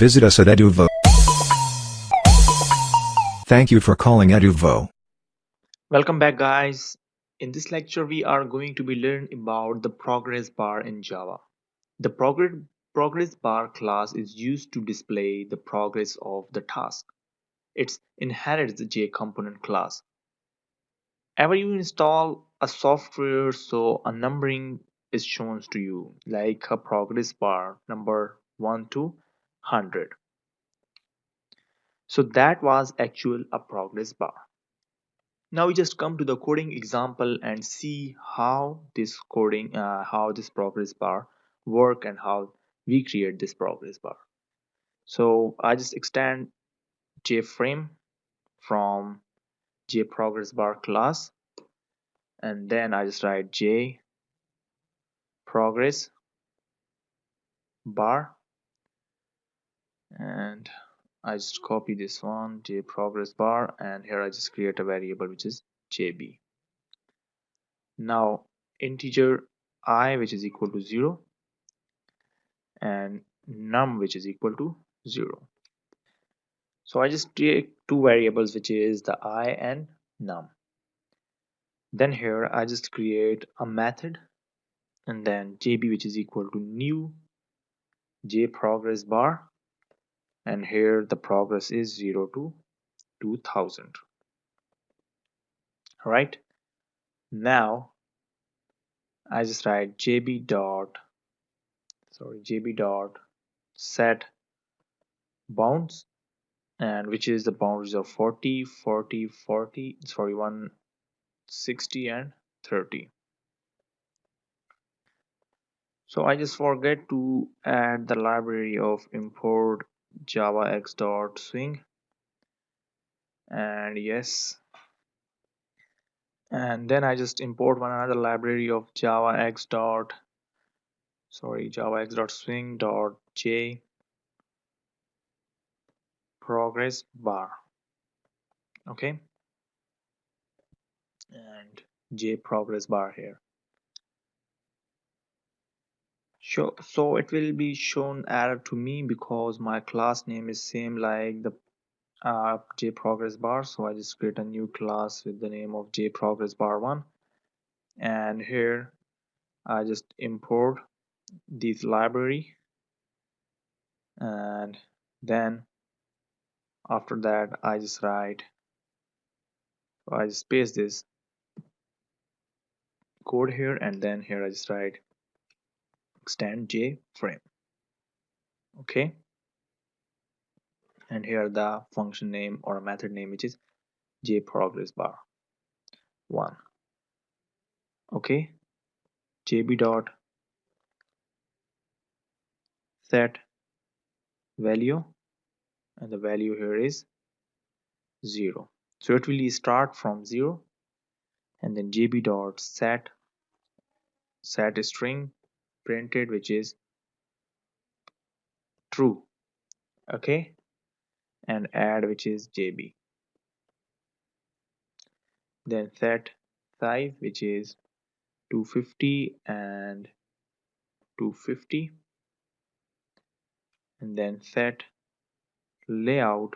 Visit us at Eduvvo. Thank you for calling Eduvvo. Welcome back, guys. In this lecture, we are going to be learning about the progress bar in Java. The progress bar class is used to display the progress of the task. It inherits the JComponent class. Ever you install a software, so a numbering is shown to you, like a progress bar number 1 to 100. So that was actual a progress bar. Now we just come to the coding example and see how this progress bar work and how we create this progress bar. So I just extend JFrame from JProgressBar class, and then I just write JProgressBar, and I just copy this one, JProgressBar, and here I just create a variable which is JB. Now integer I, which is equal to 0, and num, which is equal to 0. So I just take two variables, which is the I and num. Then here I just create a method, and then JB, which is equal to new JProgressBar, and here the progress is 0 to 2000. Right now I just write JB dot set bounds, and which is the boundaries of 40, 40, 40, sorry, 160 and 30. So I just forget to add the library of import javax.swing, and yes, and then I just import one another library of javax.swing.j progress bar. Okay, and j progress bar here. So it will be shown error to me because my class name is same like the JProgressBar. So I just create a new class with the name of JProgressBar1, and here I just import this library, and then after that I just paste this code here, and then here I just write extend JFrame. Okay, and here the function name or a method name, which is JProgressBar1. Okay, JB dot set value, and the value here is 0. So it will start from 0, and then JB dot set string printed, which is true. Okay, and add, which is JB. Then set size, which is 250 and 250, and then set layout,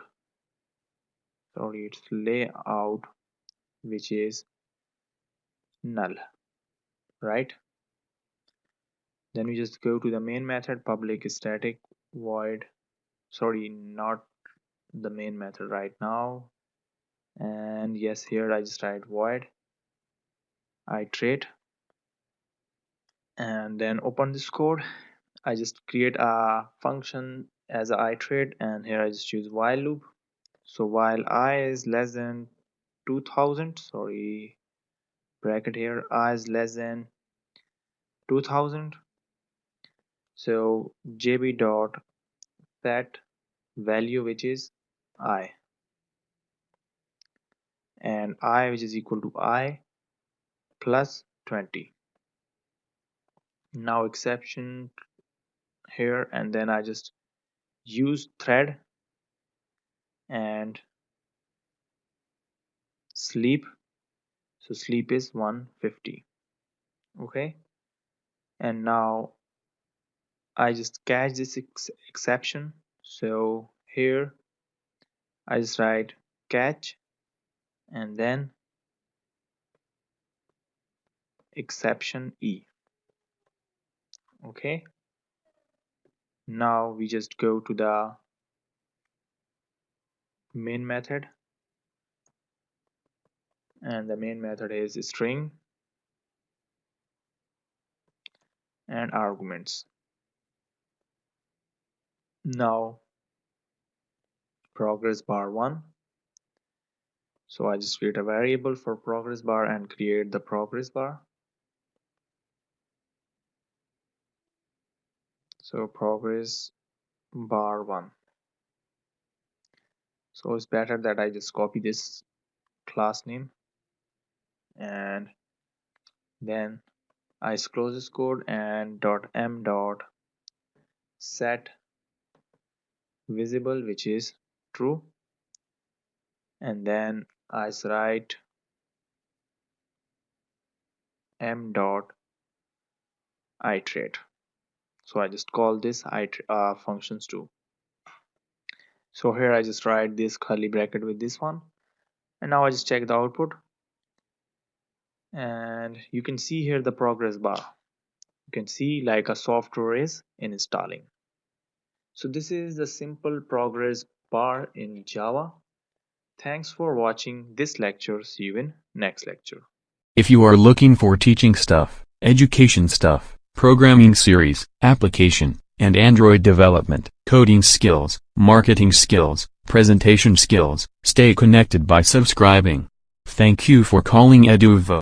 which is null. Right, then we just go to the main method, public static void, sorry, not the main method right now, and yes, here I just write void iterate, and then open this code. I just create a function as a iterate, and here I just choose while loop. So while I is less than 2000, sorry, bracket here, I is less than 2000, so jb dot set value, which is I, and I, which is equal to I plus 20. Now exception here, and then I just use thread and sleep, so sleep is 150. Okay, and now I just catch this exception, So here I just write catch and then exception E. Okay, now we just go to the main method, and the main method is string and arguments. Now progress bar 1, so I just create a variable for progress bar and create the progress bar. So progress bar 1. So it's better that I just copy this class name and then I close this code and .m set visible, which is true, and then I write m iterate. So I just call this functions too. So here I just write this curly bracket with this one, and now I just check the output, and you can see here the progress bar. You can see like a software is installing. So this is the simple progress bar in Java. Thanks for watching this lecture. See you in next lecture. If you are looking for teaching stuff, education stuff, programming series, application, and Android development, coding skills, marketing skills, presentation skills, stay connected by subscribing. Thank you for calling Eduvvo.